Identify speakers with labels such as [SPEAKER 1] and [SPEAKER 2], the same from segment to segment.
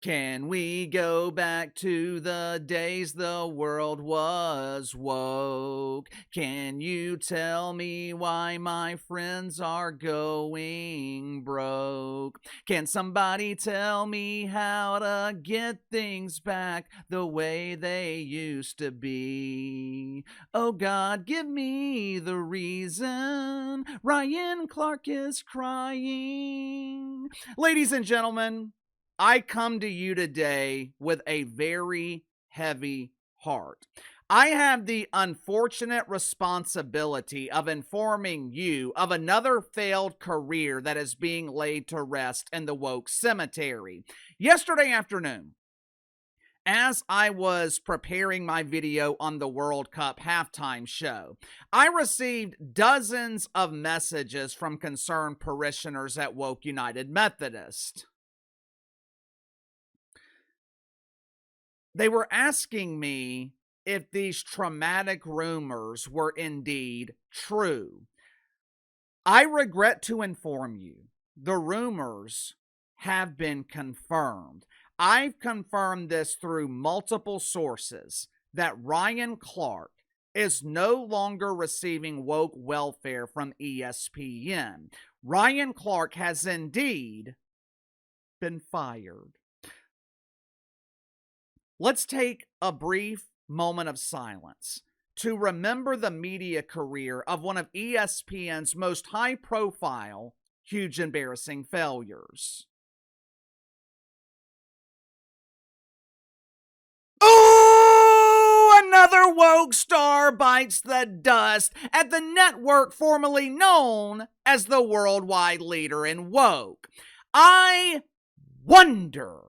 [SPEAKER 1] Can we go back to the days the world was woke? Can you tell me why my friends are going broke? Can somebody tell me how to get things back the way they used to be? Oh God, give me the reason Ryan Clark is crying. Ladies and gentlemen, I come to you today with a very heavy heart. I have the unfortunate responsibility of informing you of another failed career that is being laid to rest in the woke cemetery. Yesterday afternoon, as I was preparing my video on the World Cup halftime show, I received dozens of messages from concerned parishioners at Woke United Methodist. They were asking me if these traumatic rumors were indeed true. I regret to inform you, the rumors have been confirmed. I've confirmed this through multiple sources that Ryan Clark is no longer receiving woke welfare from ESPN. Ryan Clark has indeed been fired. Let's take a brief moment of silence to remember the media career of one of ESPN's most high-profile, huge embarrassing failures. Ooh, another woke star bites the dust at the network formerly known as the worldwide leader in woke. I wonder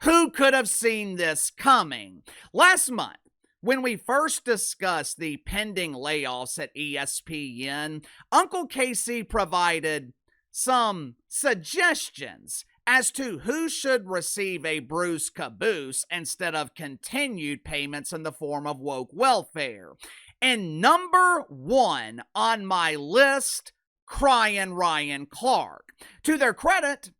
[SPEAKER 1] who could have seen this coming? Last month, when we first discussed the pending layoffs at ESPN, Uncle Casey provided some suggestions as to who should receive a Bruce caboose instead of continued payments in the form of woke welfare. And number one on my list, crying Ryan Clark. To their credit,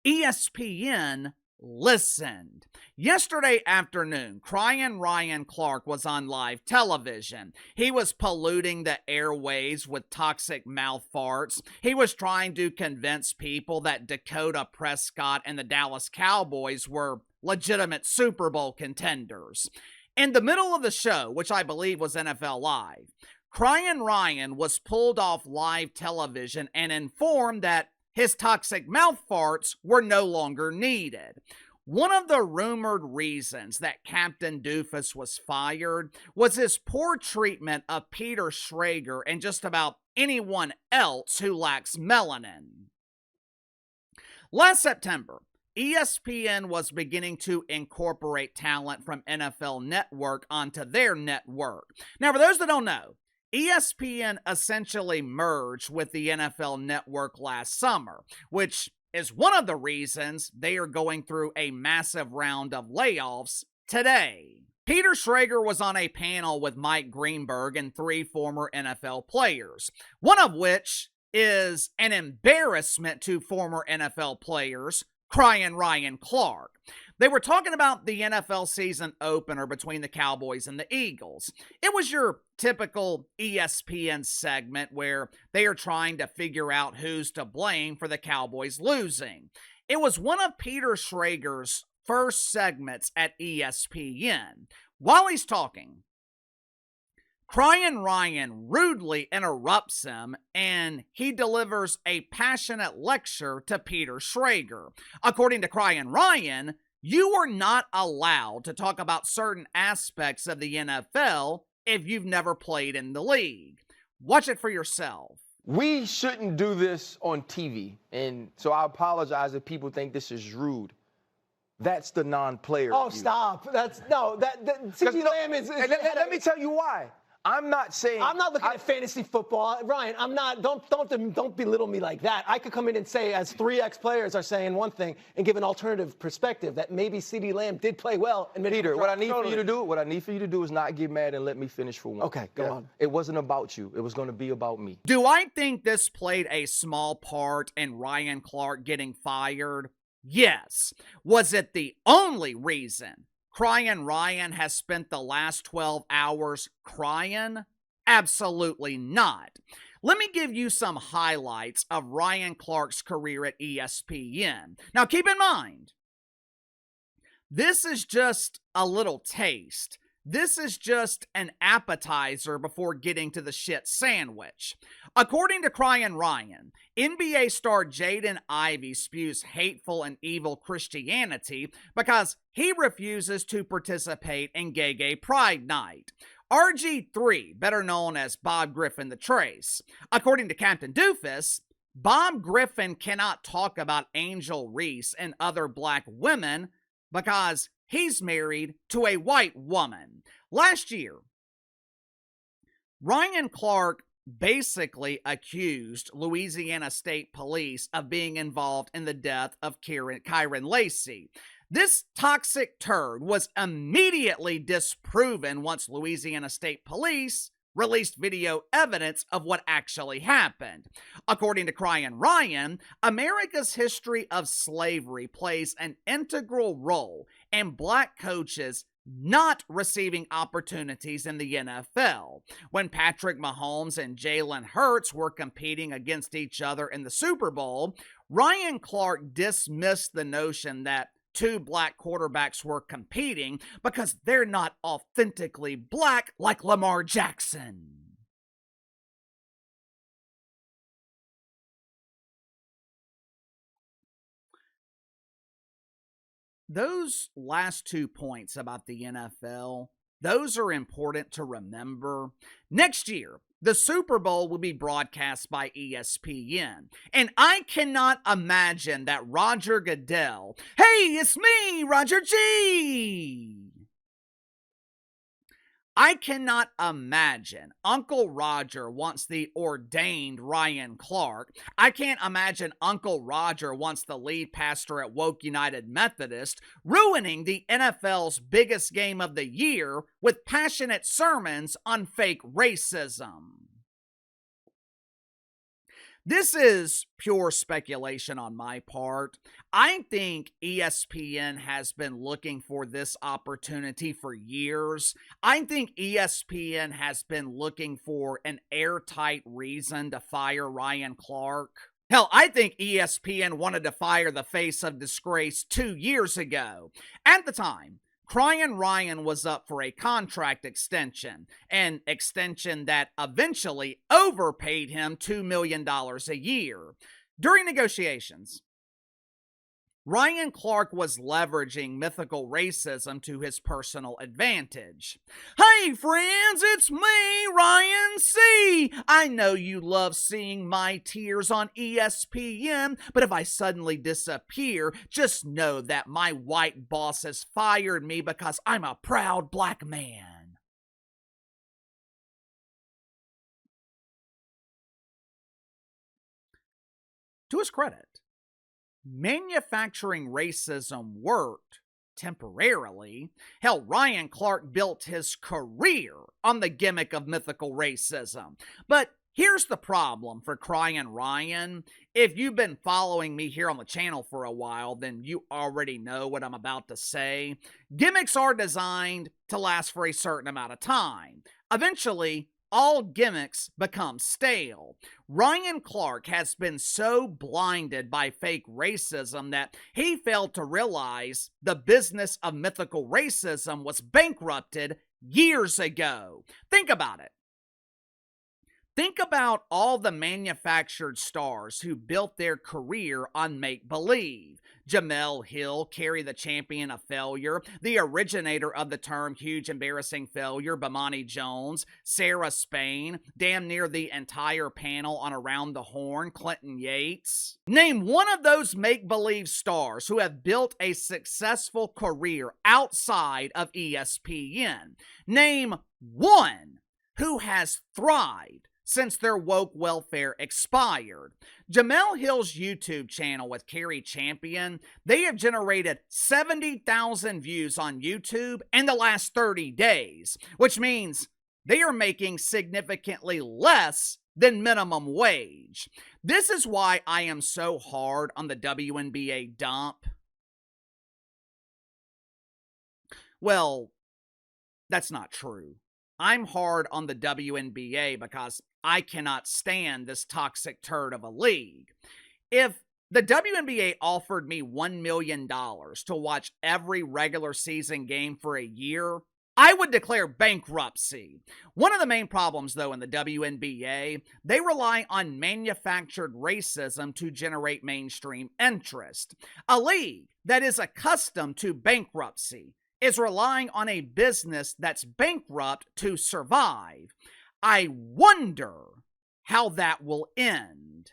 [SPEAKER 1] ESPN listened. Yesterday afternoon, crying Ryan Clark was on live television. He was polluting the airways with toxic mouth farts. He was trying to convince people that Dakota Prescott and the Dallas Cowboys were legitimate Super Bowl contenders. In the middle of the show, which I believe was NFL Live, crying Ryan was pulled off live television and informed that his toxic mouth farts were no longer needed. One of the rumored reasons that Captain Doofus was fired was his poor treatment of Peter Schrager and just about anyone else who lacks melanin. Last September, ESPN was beginning to incorporate talent from NFL Network onto their network. Now, for those that don't know, ESPN essentially merged with the NFL Network last summer, which is one of the reasons they are going through a massive round of layoffs today. Peter Schrager was on a panel with Mike Greenberg and 3 former NFL players, one of which is an embarrassment to former NFL players, crying Ryan Clark. They were talking about the NFL season opener between the Cowboys and the Eagles. It was your typical ESPN segment where they are trying to figure out who's to blame for the Cowboys losing. It was one of Peter Schrager's first segments at ESPN. While he's talking, crying Ryan rudely interrupts him, and he delivers a passionate lecture to Peter Schrager. According to crying Ryan, you are not allowed to talk about certain aspects of the NFL if you've never played in the league. Watch it for yourself.
[SPEAKER 2] We shouldn't do this on TV, and so I apologize if people think this is rude. That's the non-player.
[SPEAKER 3] Oh, stop! That's no. CeeDee Lamb is.
[SPEAKER 2] Let me tell you why. I'm not saying.
[SPEAKER 3] I'm not looking at fantasy football, Ryan. I'm not. Don't belittle me like that. I could come in and say, as 3 ex-players are saying one thing, and give an alternative perspective that maybe CeeDee Lamb did play well. And
[SPEAKER 2] Peter, what I need for you to do is not get mad and let me finish for one.
[SPEAKER 3] Okay, go on.
[SPEAKER 2] It wasn't about you. It was going to be about me.
[SPEAKER 1] Do I think this played a small part in Ryan Clark getting fired? Yes. Was it the only reason Crying Ryan has spent the last 12 hours crying? Absolutely not. Let me give you some highlights of Ryan Clark's career at ESPN. Now, keep in mind, this is just a little taste. This is just an appetizer before getting to the shit sandwich. According to Crying Ryan, NBA star Jaden Ivey spews hateful and evil Christianity because he refuses to participate in Gay Pride Night. RG3, better known as Bob Griffin the Trace. According to Captain Doofus, Bob Griffin cannot talk about Angel Reese and other black women because he's married to a white woman. Last year, Ryan Clark basically accused Louisiana State Police of being involved in the death of Kyron Lacey. This toxic turd was immediately disproven once Louisiana State Police released video evidence of what actually happened. According to Crying Ryan, America's history of slavery plays an integral role in black coaches not receiving opportunities in the NFL. When Patrick Mahomes and Jalen Hurts were competing against each other in the Super Bowl, Ryan Clark dismissed the notion that two black quarterbacks were competing because they're not authentically black like Lamar Jackson. Those last 2 points about the NFL, those are important to remember. Next year, the Super Bowl will be broadcast by ESPN. And I cannot imagine that Roger Goodell, hey, it's me, Roger G. I cannot imagine Uncle Roger wants the ordained Ryan Clark. I can't imagine Uncle Roger wants the lead pastor at Woke United Methodist ruining the NFL's biggest game of the year with passionate sermons on fake racism. This is pure speculation on my part. I think ESPN has been looking for this opportunity for years. I think ESPN has been looking for an airtight reason to fire Ryan Clark. Hell, I think ESPN wanted to fire the face of disgrace 2 years ago. At the time, Crying Ryan was up for a contract extension, an extension that eventually overpaid him $2 million a year. During negotiations, Ryan Clark was leveraging mythical racism to his personal advantage. Hey friends, it's me, Ryan C. I know you love seeing my tears on ESPN, but if I suddenly disappear, just know that my white boss has fired me because I'm a proud black man. To his credit, manufacturing racism worked temporarily. Hell, Ryan Clark built his career on the gimmick of mythical racism. But here's the problem for Crying Ryan. If you've been following me here on the channel for a while, then you already know what I'm about to say. Gimmicks are designed to last for a certain amount of time. Eventually, all gimmicks become stale. Ryan Clark has been so blinded by fake racism that he failed to realize the business of mythical racism was bankrupted years ago. Think about it. Think about all the manufactured stars who built their career on make-believe. Jamel Hill, Carrie the Champion of Failure, the originator of the term huge embarrassing failure, Bomani Jones, Sarah Spain, damn near the entire panel on Around the Horn, Clinton Yates. Name one of those make-believe stars who have built a successful career outside of ESPN. Name one who has thrived since their woke welfare expired. Jamel Hill's YouTube channel with Carrie Champion, they have generated 70,000 views on YouTube in the last 30 days, which means they are making significantly less than minimum wage. This is why I am so hard on the WNBA dump. Well, that's not true. I'm hard on the WNBA because I cannot stand this toxic turd of a league. If the WNBA offered me $1 million to watch every regular season game for a year, I would declare bankruptcy. One of the main problems, though, in the WNBA, they rely on manufactured racism to generate mainstream interest. A league that is accustomed to bankruptcy is relying on a business that's bankrupt to survive. I wonder how that will end.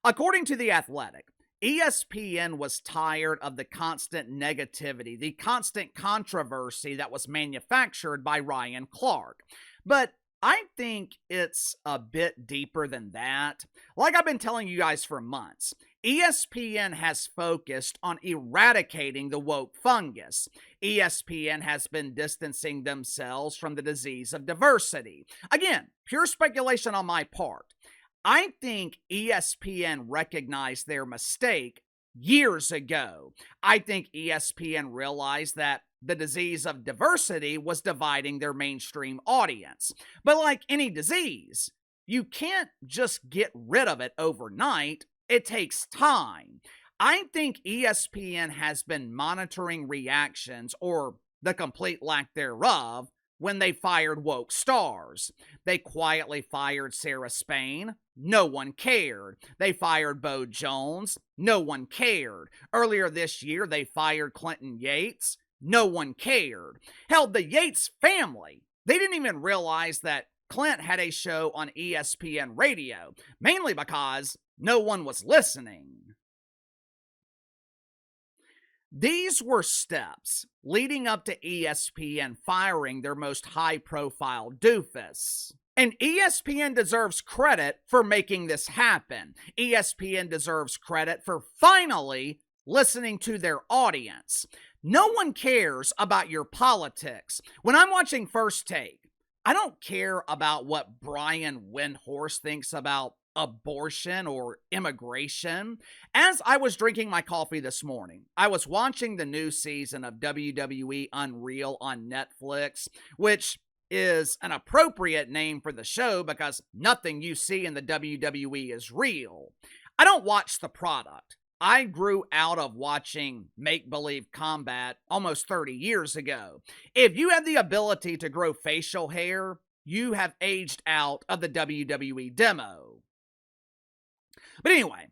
[SPEAKER 1] According to The Athletic, ESPN was tired of the constant negativity, the constant controversy that was manufactured by Ryan Clark. But I think it's a bit deeper than that. Like I've been telling you guys for months, ESPN has focused on eradicating the woke fungus. ESPN has been distancing themselves from the disease of diversity. Again, pure speculation on my part. I think ESPN recognized their mistake years ago. I think ESPN realized that the disease of diversity was dividing their mainstream audience. But like any disease, you can't just get rid of it overnight. It takes time. I think ESPN has been monitoring reactions, or the complete lack thereof, when they fired woke stars. They quietly fired Sarah Spain. No one cared. They fired Bo Jones. No one cared. Earlier this year, they fired Clinton Yates. No one cared. Hell, the Yates family, they didn't even realize that Clint had a show on ESPN radio, mainly because no one was listening. These were steps leading up to ESPN firing their most high-profile doofus. And ESPN deserves credit for making this happen. ESPN deserves credit for finally listening to their audience. No one cares about your politics. When I'm watching First Take, I don't care about what Brian Windhorst thinks about abortion or immigration. As I was drinking my coffee this morning, I was watching the new season of WWE Unreal on Netflix, which is an appropriate name for the show because nothing you see in the WWE is real. I don't watch the product. I grew out of watching make-believe combat almost 30 years ago. If you have the ability to grow facial hair, you have aged out of the WWE demo. But anyway,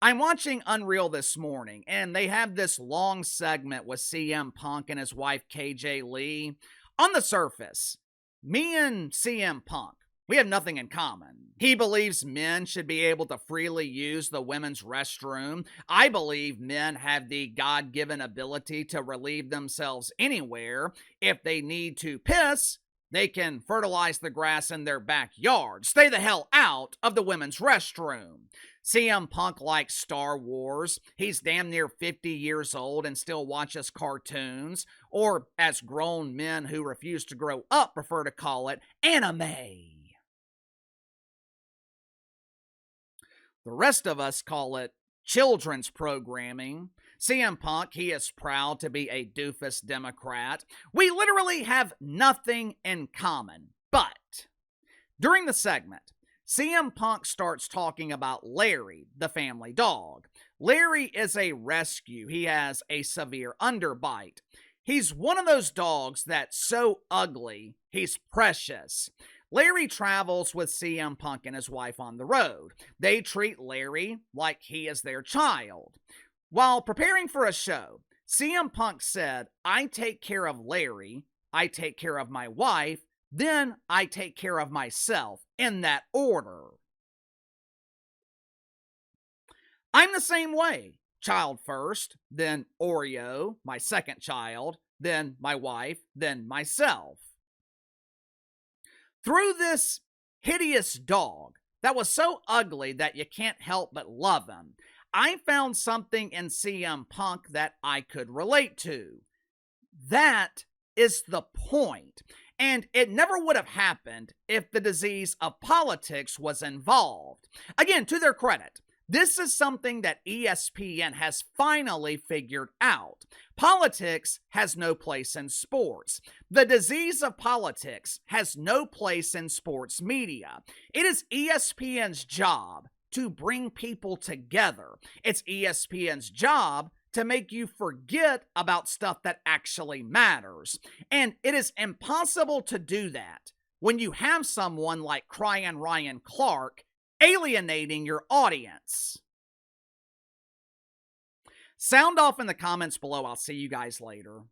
[SPEAKER 1] I'm watching Unreal this morning, and they have this long segment with CM Punk and his wife KJ Lee. On the surface, me and CM Punk, we have nothing in common. He believes men should be able to freely use the women's restroom. I believe men have the God-given ability to relieve themselves anywhere. If they need to piss, they can fertilize the grass in their backyard. Stay the hell out of the women's restroom. CM Punk likes Star Wars. He's damn near 50 years old and still watches cartoons, or as grown men who refuse to grow up prefer to call it, anime. The rest of us call it children's programming. CM Punk, he is proud to be a doofus Democrat. We literally have nothing in common. But during the segment, CM Punk starts talking about Larry, the family dog. Larry is a rescue. He has a severe underbite. He's one of those dogs that's so ugly, he's precious. Larry travels with CM Punk and his wife on the road. They treat Larry like he is their child. While preparing for a show, CM Punk said, "I take care of Larry, I take care of my wife, then I take care of myself, in that order." I'm the same way. Child first, then Oreo, my second child, then my wife, then myself. Through this hideous dog that was so ugly that you can't help but love him, I found something in CM Punk that I could relate to. That is the point. And it never would have happened if the disease of politics was involved. Again, to their credit, This is something that ESPN has finally figured out. Politics has no place in sports. The disease of politics has no place in sports media. It is ESPN's job to bring people together. It's ESPN's job to make you forget about stuff that actually matters. And it is impossible to do that when you have someone like Crying Ryan Clark alienating your audience. Sound off in the comments below. I'll see you guys later.